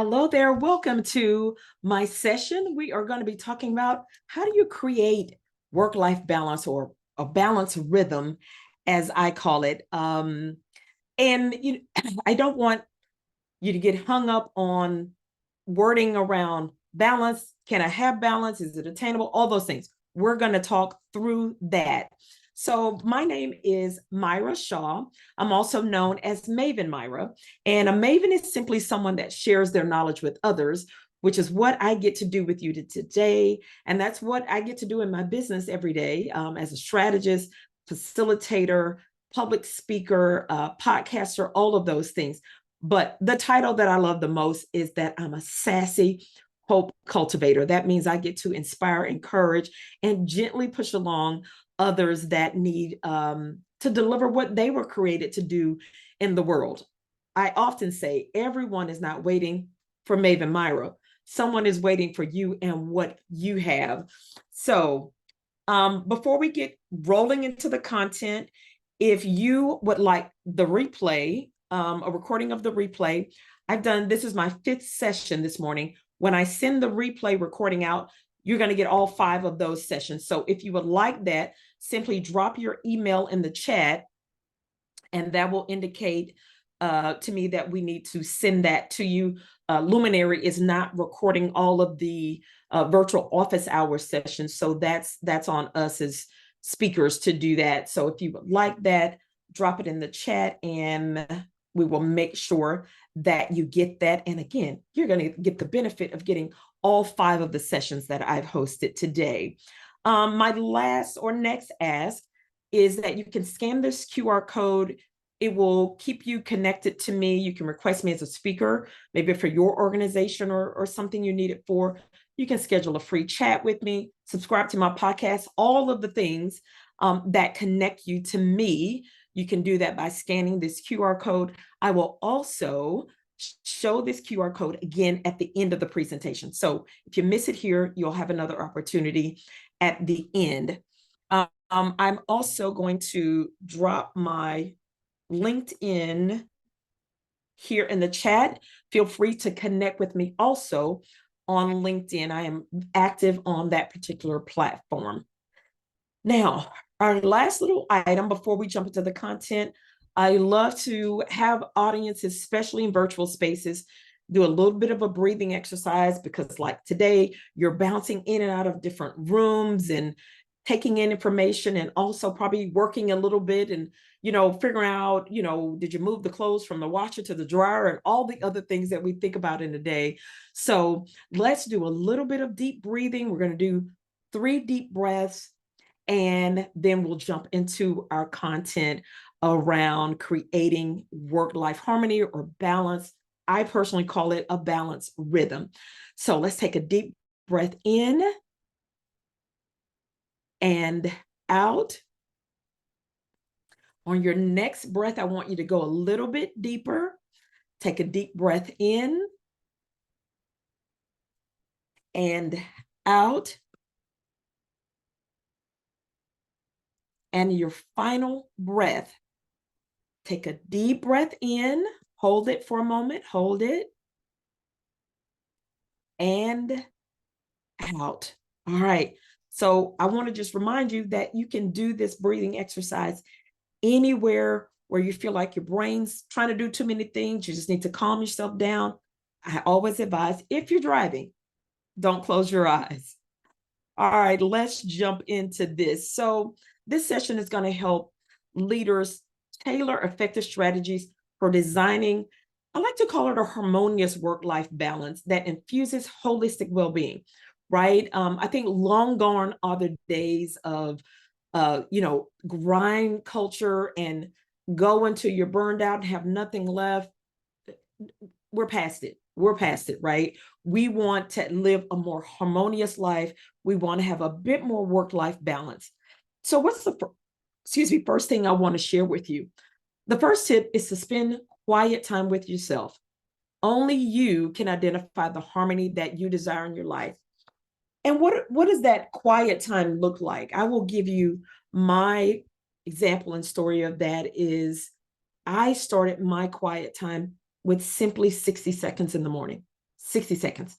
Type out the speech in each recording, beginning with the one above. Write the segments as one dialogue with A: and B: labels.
A: Hello there. Welcome to my session. We are going to be talking about how do you create work-life balance or a balance rhythm, as I call it. And I don't want you to get hung up on wording around balance. Can I have balance? Is it attainable? All those things. We're going to talk through that. So my name is Myra Shaw. I'm also known as Maven Myra. And a maven is simply someone that shares their knowledge with others, which is what I get to do with you today. And that's what I get to do in my business every day as a strategist, facilitator, public speaker, podcaster, all of those things. But the title that I love the most is that I'm a sassy hope cultivator. That means I get to inspire, encourage, and gently push along others that need to deliver what they were created to do in the world. I often say everyone is not waiting for Maven Myra. Someone is waiting for you and what you have. So before we get rolling into the content, if you would like the replay, a recording of the replay, this is my 5th session this morning. When I send the replay recording out, you're going to get all 5 of those sessions. So if you would like that, simply drop your email in the chat, and that will indicate to me that we need to send that to you. Luminary is not recording all of the virtual office hour sessions, so that's on us as speakers to do that. So if you would like that, drop it in the chat and we will make sure that you get that. And again, you're going to get the benefit of getting all 5 of the sessions that I've hosted today. My last or next ask is that you can scan this QR code. It will keep you connected to me. You can request me as a speaker, maybe for your organization or something you need it for. You can schedule a free chat with me, subscribe to my podcast, all of the things that connect you to me. You can do that by scanning this QR code. I will also show this QR code again at the end of the presentation. So if you miss it here, you'll have another opportunity at the end. I'm also going to drop my LinkedIn here in the chat. Feel free to connect with me also on LinkedIn. I am active on that particular platform. Now, our last little item before we jump into the content, I love to have audiences, especially in virtual spaces, do a little bit of a breathing exercise, because like today, you're bouncing in and out of different rooms and taking in information, and also probably working a little bit and, figuring out, did you move the clothes from the washer to the dryer and all the other things that we think about in a day. So let's do a little bit of deep breathing. We're going to do 3 deep breaths, and then we'll jump into our content around creating work-life harmony or balance. I personally call it a balance rhythm. So let's take a deep breath in and out. On your next breath, I want you to go a little bit deeper. Take a deep breath in and out. And your final breath, take a deep breath in, hold it for a moment, hold it, and out. All right. So I want to just remind you that you can do this breathing exercise anywhere where you feel like your brain's trying to do too many things. You just need to calm yourself down. I always advise, if you're driving, don't close your eyes. All right, let's jump into this. So this session is going to help leaders tailor effective strategies for designing, I like to call it a harmonious work-life balance that infuses holistic well-being, right? I think long gone are the days of, grind culture and go until you're burned out and have nothing left. We're past it. We're past it, right? We want to live a more harmonious life. We want to have a bit more work-life balance. So what's the first thing I want to share with you? The first tip is to spend quiet time with yourself. Only you can identify the harmony that you desire in your life. And what does that quiet time look like? I will give you my example and story of that is I started my quiet time with simply 60 seconds in the morning. 60 seconds.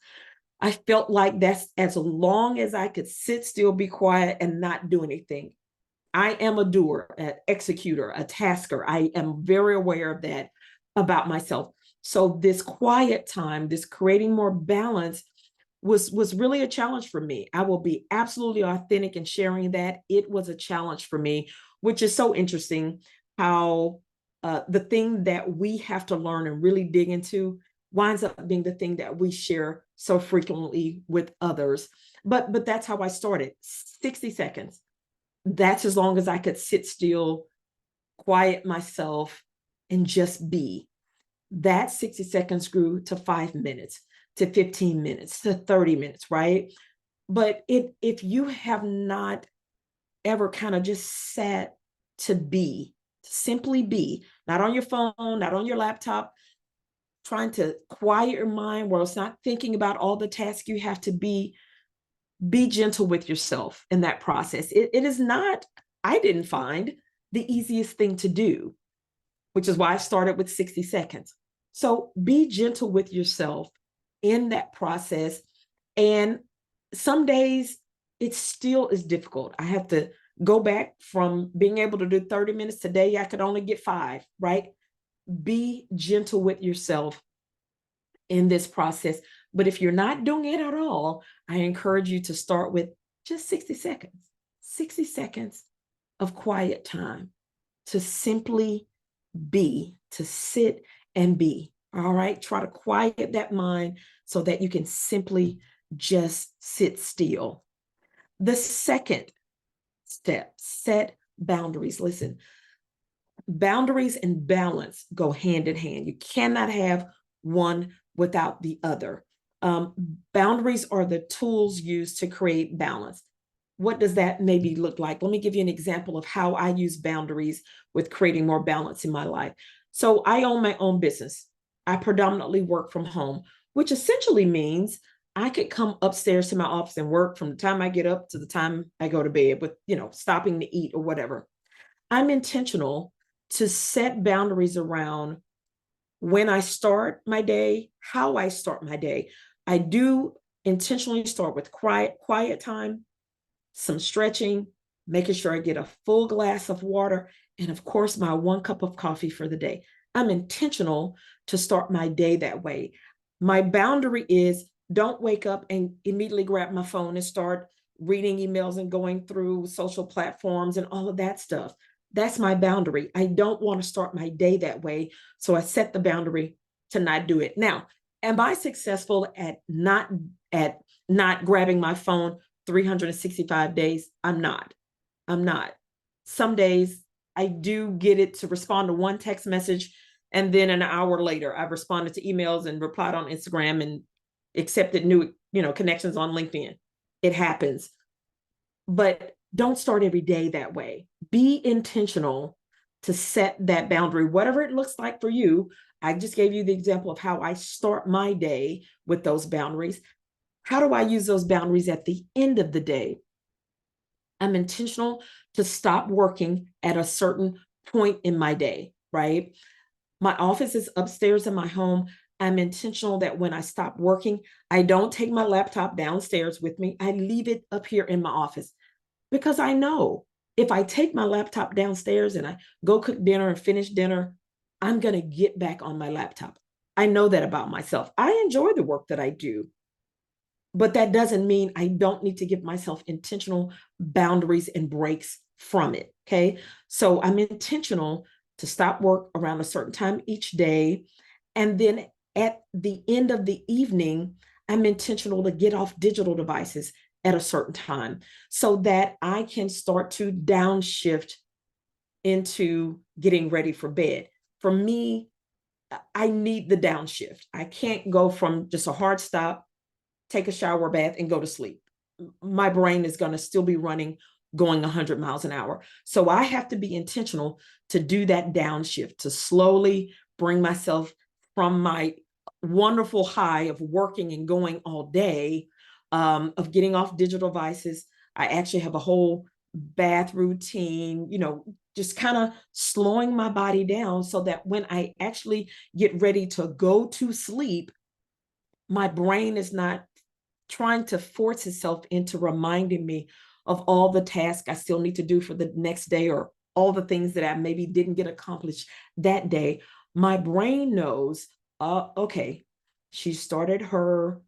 A: I felt like that's as long as I could sit still, be quiet, and not do anything. I am a doer, an executor, a tasker. I am very aware of that about myself. So this quiet time, this creating more balance was really a challenge for me. I will be absolutely authentic in sharing that. It was a challenge for me, which is so interesting how the thing that we have to learn and really dig into winds up being the thing that we share so frequently with others. But that's how I started. 60 seconds. That's as long as I could sit still, quiet myself, and just be. That 60 seconds grew to 5 minutes, to 15 minutes, to 30 minutes, right? But if you have not ever kind of just sat to be, simply be, not on your phone, not on your laptop, trying to quiet your mind where it's not thinking about all the tasks you have to be gentle with yourself in that process. It is not, I didn't find the easiest thing to do, which is why I started with 60 seconds. So be gentle with yourself in that process. And some days it still is difficult. I have to go back from being able to do 30 minutes today. I could only get 5, right? Be gentle with yourself in this process. But if you're not doing it at all, I encourage you to start with just 60 seconds of quiet time to simply be, to sit and be. All right. Try to quiet that mind so that you can simply just sit still. The second step, set boundaries. Listen, boundaries and balance go hand in hand. You cannot have one without the other. Boundaries are the tools used to create balance. What does that maybe look like? Let me give you an example of how I use boundaries with creating more balance in my life. So I own my own business. I predominantly work from home, which essentially means I could come upstairs to my office and work from the time I get up to the time I go to bed with, stopping to eat or whatever. I'm intentional to set boundaries around when I start my day, how I start my day. I do intentionally start with quiet time, some stretching, making sure I get a full glass of water, and of course, my 1 cup of coffee for the day. I'm intentional to start my day that way. My boundary is don't wake up and immediately grab my phone and start reading emails and going through social platforms and all of that stuff. That's my boundary. I don't want to start my day that way. So I set the boundary to not do it. Now, am I successful at not grabbing my phone 365 days? I'm not. I'm not. Some days I do get it to respond to one text message, and then an hour later I've responded to emails and replied on Instagram and accepted new, connections on LinkedIn. It happens. But don't start every day that way. Be intentional to set that boundary, whatever it looks like for you. I just gave you the example of how I start my day with those boundaries. How do I use those boundaries at the end of the day? I'm intentional to stop working at a certain point in my day, right? My office is upstairs in my home. I'm intentional that when I stop working, I don't take my laptop downstairs with me. I leave it up here in my office because I know if I take my laptop downstairs and I go cook dinner and finish dinner, I'm going to get back on my laptop. I know that about myself. I enjoy the work that I do, but that doesn't mean I don't need to give myself intentional boundaries and breaks from it. Okay. So I'm intentional to stop work around a certain time each day. And then at the end of the evening, I'm intentional to get off digital devices at a certain time so that I can start to downshift into getting ready for bed. For me, I need the downshift. I can't go from just a hard stop, take a shower, bath, and go to sleep. My brain is going to still be running, going 100 miles an hour. So I have to be intentional to do that downshift, to slowly bring myself from my wonderful high of working and going all day, of getting off digital devices. I actually have a whole bath routine, just kind of slowing my body down so that when I actually get ready to go to sleep, my brain is not trying to force itself into reminding me of all the tasks I still need to do for the next day, or all the things that I maybe didn't get accomplished that day. My brain knows, okay, she started her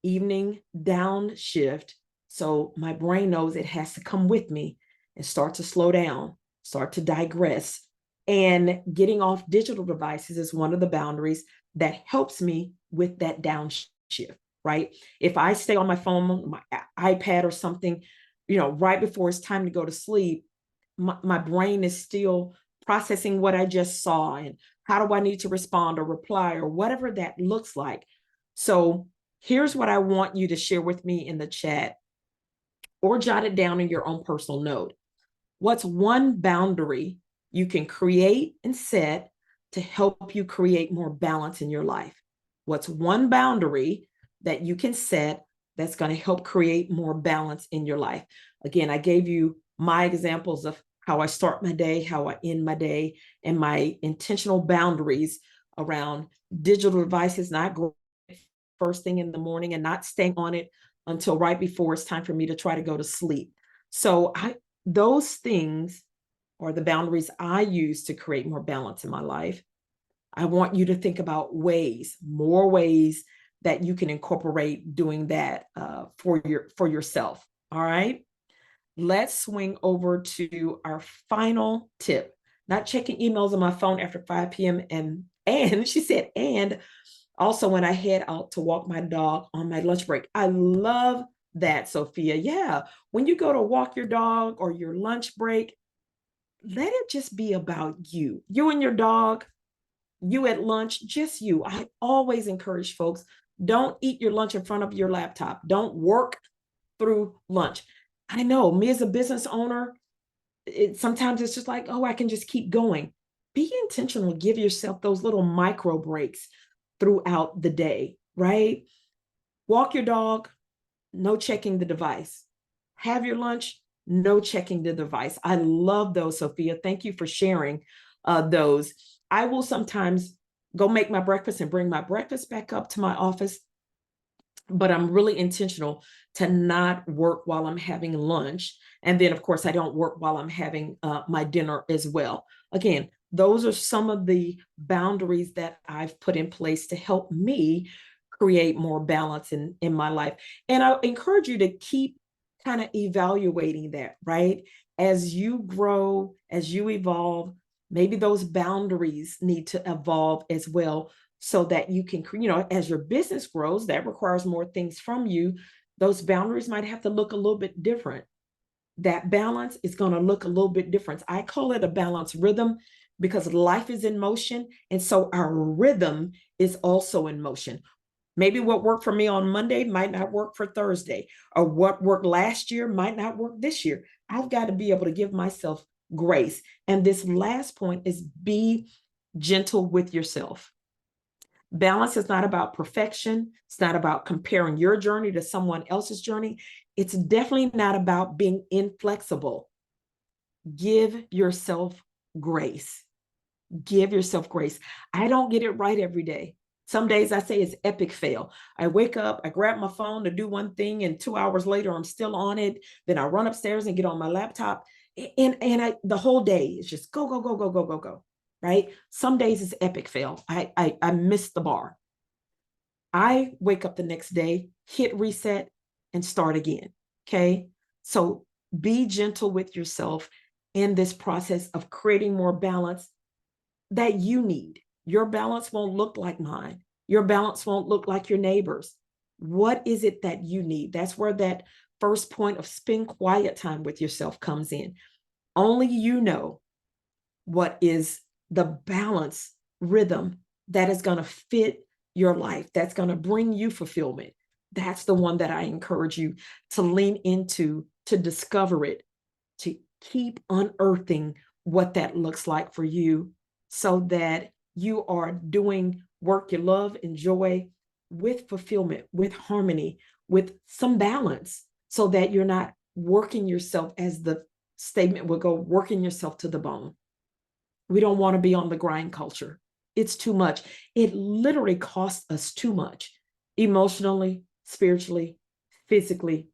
A: evening down shift. So my brain knows it has to come with me and start to slow down, start to digress. And getting off digital devices is one of the boundaries that helps me with that downshift, right? If I stay on my phone, my iPad or something, right before it's time to go to sleep, my brain is still processing what I just saw and how do I need to respond or reply or whatever that looks like. So here's what I want you to share with me in the chat or jot it down in your own personal note. What's one boundary you can create and set to help you create more balance in your life? What's one boundary that you can set that's going to help create more balance in your life? Again, I gave you my examples of how I start my day, how I end my day, and my intentional boundaries around digital devices, not going first thing in the morning and not staying on it until right before it's time for me to try to go to sleep. So those things are the boundaries I use to create more balance in my life. I want you to think about more ways that you can incorporate doing that for yourself. All right. Let's swing over to our final tip. Not checking emails on my phone after 5 p.m. And she said, and also when I head out to walk my dog on my lunch break. I love that, Sophia. Yeah. When you go to walk your dog or your lunch break, let it just be about you and your dog, you at lunch, just you. I always encourage folks, don't eat your lunch in front of your laptop. Don't work through lunch. I know me as a business owner, sometimes it's just like, oh, I can just keep going. Be intentional. Give yourself those little micro breaks throughout the day, right? Walk your dog, no checking the device. Have your lunch, no checking the device. I love those, Sophia. Thank you for sharing those. I will sometimes go make my breakfast and bring my breakfast back up to my office, but I'm really intentional to not work while I'm having lunch. And then, of course, I don't work while I'm having my dinner as well. Again, those are some of the boundaries that I've put in place to help me create more balance in my life. And I encourage you to keep kind of evaluating that, right? As you grow, as you evolve, maybe those boundaries need to evolve as well, so that you can, as your business grows, that requires more things from you. Those boundaries might have to look a little bit different. That balance is going to look a little bit different. I call it a balance rhythm because life is in motion. And so our rhythm is also in motion. Maybe what worked for me on Monday might not work for Thursday, or what worked last year might not work this year. I've got to be able to give myself grace. And this last point is be gentle with yourself. Balance is not about perfection. It's not about comparing your journey to someone else's journey. It's definitely not about being inflexible. Give yourself grace. Give yourself grace. I don't get it right every day. Some days I say it's epic fail. I wake up, I grab my phone to do one thing, and 2 hours later, I'm still on it. Then I run upstairs and get on my laptop. And the whole day is just go, go, go, go, go, go, go. Right? Some days it's epic fail. I missed the bar. I wake up the next day, hit reset, and start again. Okay. So be gentle with yourself in this process of creating more balance that you need. Your balance won't look like mine. Your balance won't look like your neighbor's. What is it that you need? That's where that first point of spend quiet time with yourself comes in. Only you know what is the balance rhythm that is going to fit your life, that's going to bring you fulfillment. That's the one that I encourage you to lean into, to discover it, to keep unearthing what that looks like for you, so that you are doing work you love, enjoy, with fulfillment, with harmony, with some balance, so that you're not working yourself, as the statement would go, working yourself to the bone. We don't want to be on the grind culture. It's too much. It literally costs us too much. emotionally, spiritually, physically,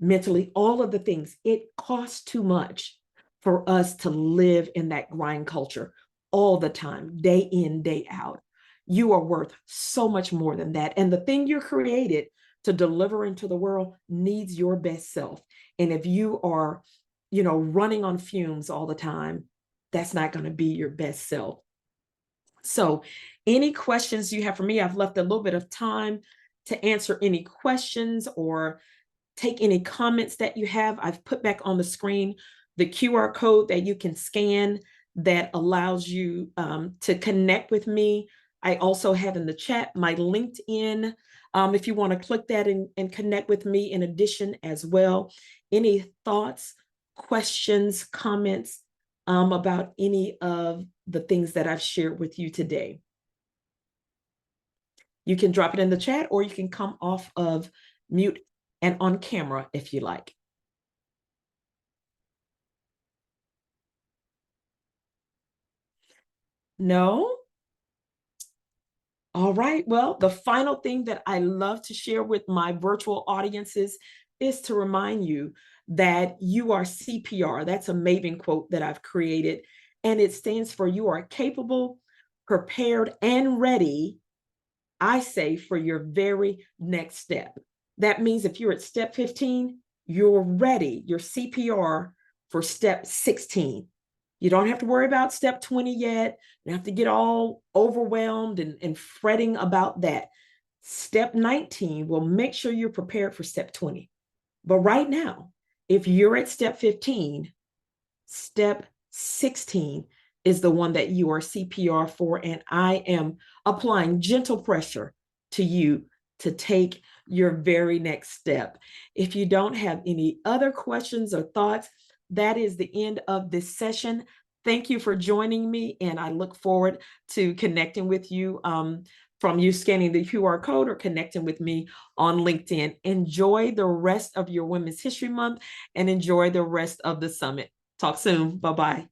A: mentally, all of the things. It costs too much for us to live in that grind culture all the time, day in, day out. You are worth so much more than that. And the thing you're created to deliver into the world needs your best self. And if you are, running on fumes all the time, that's not going to be your best self. So, any questions you have for me, I've left a little bit of time to answer any questions or take any comments that you have. I've put back on the screen the QR code that you can scan that allows you to connect with me. I also have in the chat my LinkedIn, if you want to click that and connect with me in addition as well. Any thoughts, questions, comments about any of the things that I've shared with you today? You can drop it in the chat, or you can come off of mute and on camera if you like. No? All right. Well, the final thing that I love to share with my virtual audiences is to remind you that you are CPR. That's a Maven quote that I've created, and it stands for you are capable, prepared, and ready, I say, for your very next step. That means if you're at step 15, you're ready, you're CPR for step 16. You don't have to worry about step 20 yet. You don't have to get all overwhelmed and fretting about that. Step 19 will make sure you're prepared for step 20. But right now, if you're at step 15, step 16 is the one that you are CPR for, and I am applying gentle pressure to you to take your very next step. If you don't have any other questions or thoughts, that is the end of this session. Thank you for joining me, and I look forward to connecting with you from you scanning the QR code or connecting with me on LinkedIn. Enjoy the rest of your Women's History Month and enjoy the rest of the summit. Talk soon. Bye-bye.